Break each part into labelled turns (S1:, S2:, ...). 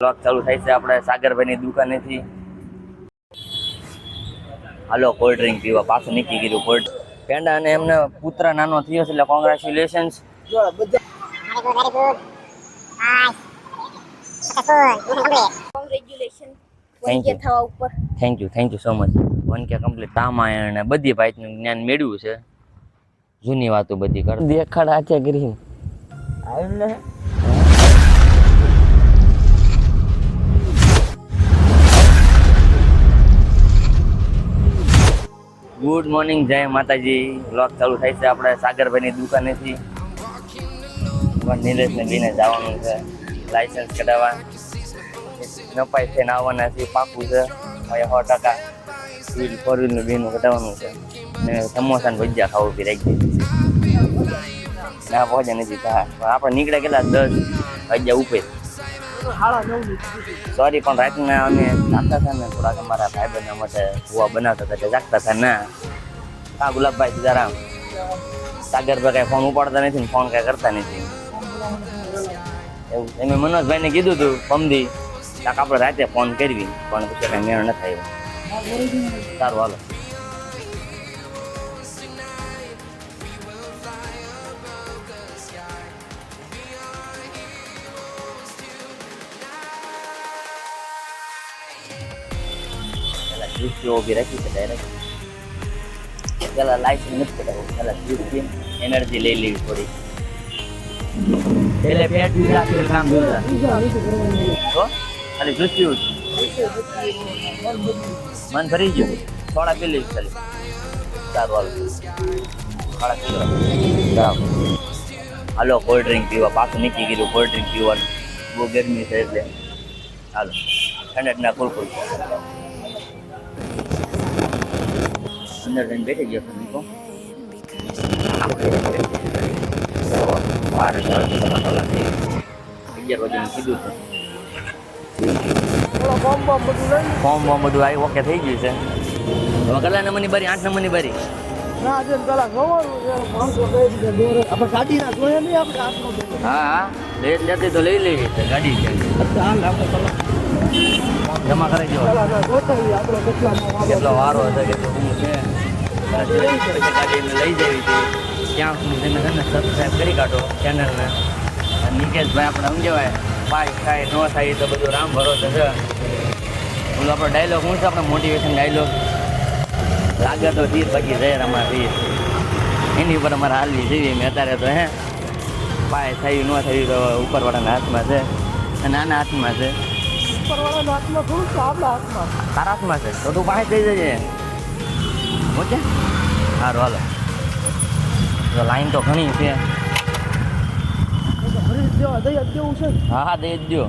S1: Blog ચાલુ થાય છે આપણે સાગરભાઈની દુકાનેથી. હાલો કોલ્ડ ડ્રિંક પીવા પાછું નીકળી ગયું કોલ્ડ પેંડા અને એમને પુત્ર નાનો થયો છે એટલે congratulations. Thank you so much. 1K complete Ramayan ને બધી ભાઈનું જ્ઞાન મેળવ્યું છે. જૂની વાતો બધી કર દેખાડા છે ગ્રીન આવીને. ગુડ મોર્નિંગ, જય માતાજી. વ્લોગ ચાલુ થાય છે આપણે સાગરભાઈની દુકાનેથી. નિલેશને લઈને જવાનું છે લાયસન્સ કઢાવવા. નપાઈ થઈને આવવાના છે, પાકું છે 100%. ફોર વ્હીલનું બેનું કઢાવવાનું છે ને સમોસા ને ભજીયા ખાવું પી રાખી ના પહોંચે નથી. હા આપણે નીકળ્યા કેટલા 10 વાગ્યા ઉપર. સોરી પણ રાતના અમે જાગતા હતા ને થોડાક અમારા ભાઈબંધ માટે હુવા બનાવતા હતા એટલે જાગતા હતા ના. હા ગુલાબભાઈ સીતારામ. સાગરભાઈ કાંઈ ફોન ઉપાડતા નથી ને ફોન કાંઈ કરતા નથી. એવું એમ મનોજભાઈને કીધું હતું પમદી કાંક આપણે રાતે ફોન કરવી પણ પછી કાંઈ મેળ ન થાય. સારું હાલો. જ્યુસ ઊભી રાખી છે ડાયરેક્ટ. પેલા લાઇસન્સ નથી કઢાવવું, પેલા જ્યુસ પીને એનર્જી લઈ લેવી થોડી. એટલે પેટ બીજા કામ જોતા તો ખાલી જ્યુસ પીવું મન ભરી ગયું. થોડા પી લઈશ ખાલી. સારું હાલો થોડા પી લો. હાલો કોલ્ડ ડ્રિંક પીવા પાછું નીકળી ગયું કોલ્ડ ડ્રિંક પીવાનું. બહુ ગરમી છે એટલે હાલો ઠંડા કુલકુલ. અંદર જઈને બેઠી ગયો નીકો. 11 વાગ્યાનું કીધું છે. ફોર્મ બોમ બધું આવી ઓકે થઈ ગયું છે. હવે કેટલા નંબરની બારી? 8 નંબરની બારી. હા લેતી તો લઈ લેવી છે ગાડી છે. જમા કરાવી દો કેટલો વારો હશે કેટલું છે. ગાડી લઈ જવી છે ત્યાં સુધી તમે છે ને સબસ્ક્રાઈબ કરી કાઢો ચેનલને. નિકેશભાઈ આપણે સમજવાય પાસ થાય ન થાય તો બધું રામ ભરોસે છે. બોલો આપણો ડાયલોગ શું છે? આપણે મોટિવેશન ડાયલોગ લાગે તો તીર બાકી જાય અમારા તીર એની ઉપર અમારે હાલવી જેવી મેં અત્યારે તો હે પાય થયું ન થયું તો ઉપરવાળાના હાથમાં છે અને નાના હાથમાં છે. ઉપરવાળાના હાથમાં થોડું છે આપણા હાથમાં. તારા હાથમાં છે તો તું પાસે થઈ જજે. ઓકે સારું હાલો. તો લાઈન તો ઘણી છે. હા હા દઈ જ દો.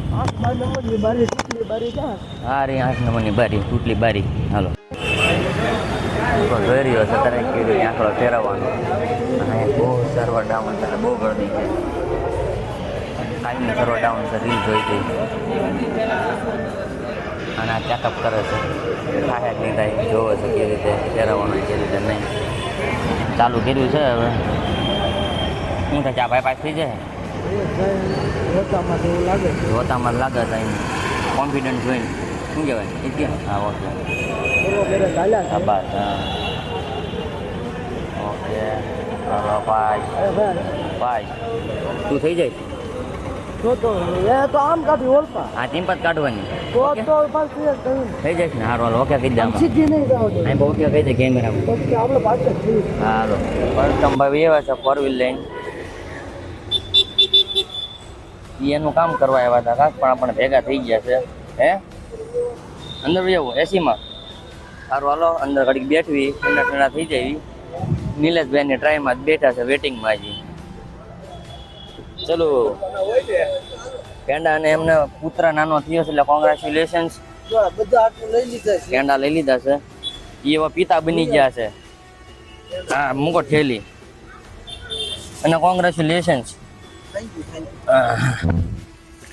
S1: હા રે 8 નંબરની બારી તૂટલી બારી. હાલો જોઈ રહ્યો છે ત્યારે કીધું આંકડો ફેરવવાનો. અહીંયા બહુ સર્વર ડાઉન છે બહુ ગરદી છે. કાયમી સર્વર ડાઉન છે રીલ જોઈ હતી અને આ ચેકઅપ કરે છે થાય નહીં થાય જોવે છે કેવી રીતે ફેરવવાનું કેવી રીતે નહીં. ચાલુ કર્યું છે હવે શું થાય ચા ભાઈ પાસ થઈ જાય. જોતામાં લાગે છે એમ કોન્ફિડન્સ જોઈને શું કહેવાય એ કે હા ઓકે હા બસ હા ઓકે ચાલો પાસ તું થઈ જાય
S2: તો આમ કાઢી ઓળખા.
S1: હા ટીમ પર કાઢવાની થઈ જાય ને. હારું હાલો ઓકે કહી દે. ઓકે કહી દે કેમેરા હાલો. પરતમભાઈ એવા છે 4 વ્હીલ લઈને એનું કામ કરવા આવ્યા હતા કાંક પણ આપણે ભેગા થઈ ગયા છે. હે અંદર જવું એસીમાં. સારું હાલો અંદર ઘડીક બેઠવી ઠંડા થઈ જાય. નિલેશભાઈની ટ્રાયમાં જ બેઠા છે વેટિંગમાં હજી. ચલો પેંડા અને એમને પુત્ર નાનો થયો છે એટલે કોંગ્રેચ્યુલેશન્સ. પેંડા લઈ લીધા છે. એ એવા પિતા બની ગયા છે. હા મૂકો ઠેલી અને કોંગ્રેચ્યુલેશન્સ.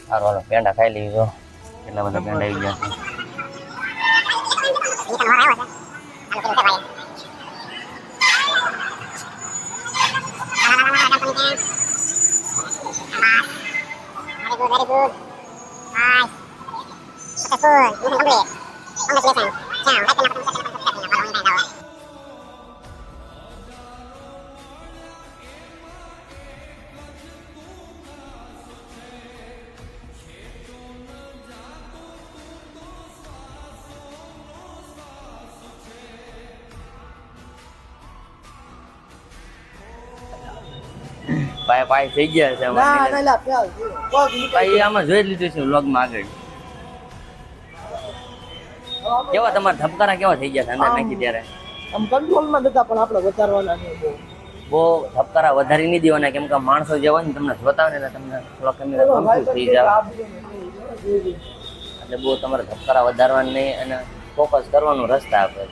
S1: સારું હાલો પેંડા ખાઈ લીધો. કેટલા બધા પેંડા આવી ગયા છે. Very good. Nice. પાય પાય થઈ ગયા છે
S2: ના
S1: અમારે.
S2: ના લા પ્યાલ પગ નીકળી
S1: ભાઈ આમાં જોઈ લીધું છે વ્લોગમાં આગળ. કેવા તમારા ધબકારા કેવા થઈ ગયા છે અંદર નાખી ત્યારે?
S2: આમ કંટ્રોલમાં નતા પણ આપણે વધારવાના નહીં બહુ
S1: બહુ ધબકારા વધારી નહીં દેવાના, કેમ કે માણસો જે હોય ને તમને જોતા હોય ને એટલે તમને થોડો કેમેરા કન્ફ્યુઝ થઈ જાય. એટલે બહુ તમારે ધબકારા વધારવાના નહીં અને ફોકસ કરવાનું રસ્તા આપે.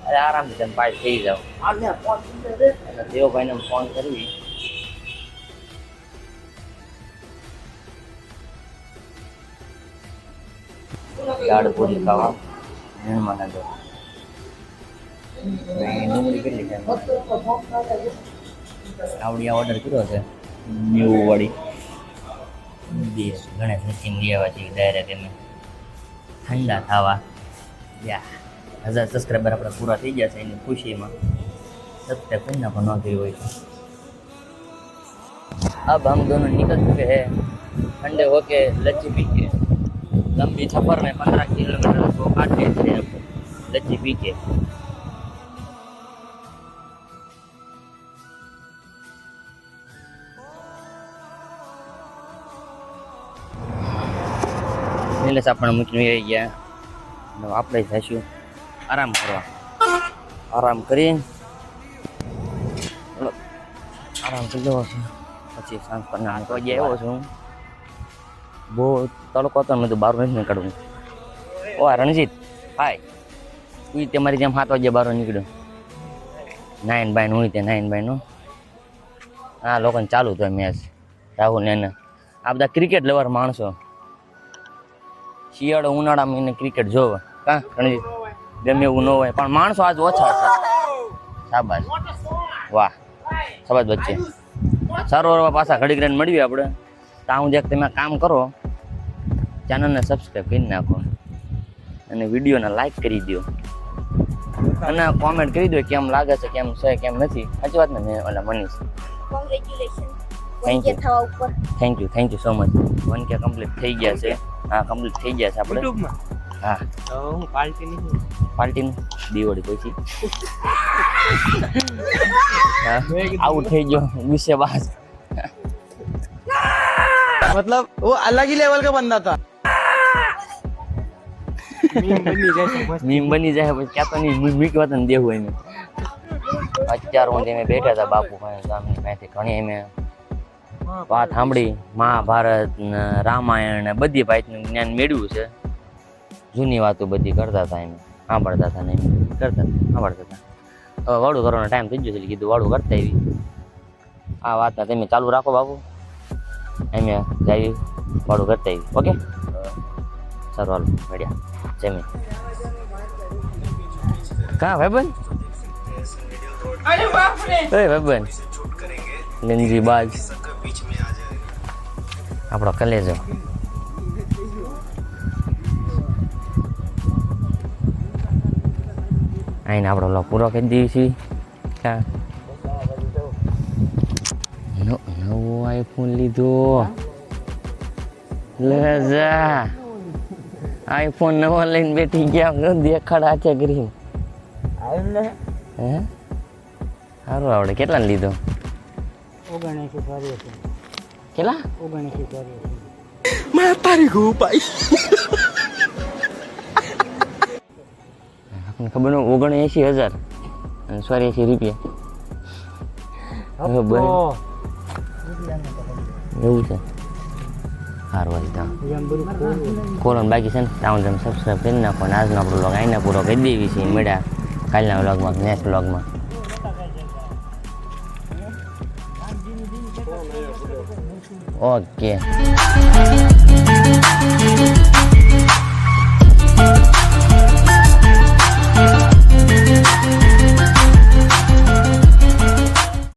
S1: અરે આરામથી તમે પાસ થઈ જાઓ.
S2: આને ફોન દે
S1: એટલે દેવભાઈને ફોન કરવી. દાળ પૂરી ખાવા મહેમાન હતો. ડુંગળી કેટલી છે? આવડી ઓર્ડર કર્યો છે ન્યૂ વાળી. ગણેશ નસીમ લેવા છે ડાયરેક્ટ એમ ઠંડા ખાવા. યા 1000 સબસ્ક્રાઈબર આપણે પૂરા થઈ ગયા છે એની ખુશીમાં. સબસ્ક્રાઈબ કરી નાખો ન કર્યું હોય તો. अब हम दोनों निकल चुके हैं ठंडे होके लच्छी पी के. लंबी सफर में 15 किलोमीटर को काटे थे लच्छी पी के. નીલેશ આપણે મૂકીને આવી ગયા. આપણે જઈશું આરામ કરવા. આરામ કરી આરામ કરી લેવો છે. પછી સાંજ પર ના તો વાગે આવ્યો છું. બહુ તડકો હતો મેં તો બહાર નથી નીકળવું. ઓ રણજીત હાય, તું તમારી જેમ 7 વાગે બહાર નીકળ્યો. 9 બાય હું તે 9 બાય નો આ લોકોને ચાલુ તો મેચ રાહુલ ને આ બધા ક્રિકેટ લવર માણસો. શિયાળો ઉનાળામાં એને ક્રિકેટ જોવે કા રણજીત? ગમે એવું ન હોય પણ માણસો આજ ઓછા છે. શાબાશ, વાહ, શાબાશ બચ્ચે. સારું પાછા ઘડીક રહીને મળીએ આપણે. ત્યાં હું તમે કામ કરો, ચેનલને સબસ્ક્રાઈબ કરી નાખો અને વિડીયોને લાઈક કરી દો અને કોમેન્ટ કરી દો કેમ લાગે છે, કેમ છે, કેમ નથી. સાચી વાત ને ઓલા Manish? Thank you so much. 1K complete થઈ ગયા છે. હા કમ્પ્લીટ થઈ ગયા છે આપણે. હા
S2: હું
S1: પાર્ટીનું દિવાળી પછી આઉટ થઈ ગયો ગુસ્સે બાસ.
S2: मतलब वो अलग ही लेवल का बंदा था.
S1: મીમ બની જાય પછી ક્યાં તો નહીં મીકવા તને દેવું એને. અત્યારે હું અમે બેઠા હતા બાપુ સામે ત્યાંથી ઘણી અમે વાત સાંભળી. મહાભારત ને રામાયણ ને બધી ભાઈનું જ્ઞાન મેળવ્યું છે. જૂની વાતો બધી કરતા હતા એમ સાંભળતા હતા ને એમ કરતા સાંભળતા હતા. હવે વાળું કરવાનો ટાઈમ થઈ ગયો છે કીધું વાળું કરતા આવી. આ વાતના તમે ચાલુ રાખો બાપુ, અમે જઈ વાળું કરતા આવી. ઓકે સારું હાલો મળ્યા. જમી કા ભાઈબંધ? ભાઈબંધ ગંજી બાજ આપણો કલેજો. આઈને આપણો લો પૂરો કરી દઈએ છીએ. ક્યાં નવો આઈફોન લીધો? લે જા આઈફોન નવો લઈને બેઠી ગયા. દેખાડા છે ગ્રીન. હે સારું આવડે. કેટલા લીધો?
S2: 79 સારી હતી.
S1: કેટલા?
S2: 79 સારી હતી. मैं तारी को भाई
S1: આપણને ખબર ન 79,000 અને 84 રૂપિયા. એવું છે. સારું વાંચતા કોરોન બાકી છે ને ત્યાં તમે સબસ્ક્રાઈબ કરી નાખો. અને આજનો આપણો વ્લોગ આઈને પૂરો કરી દેવી છે. મળ્યા કાલના વ્લોગમાં, નેક્સ્ટ વ્લોગમાં. ઓકે.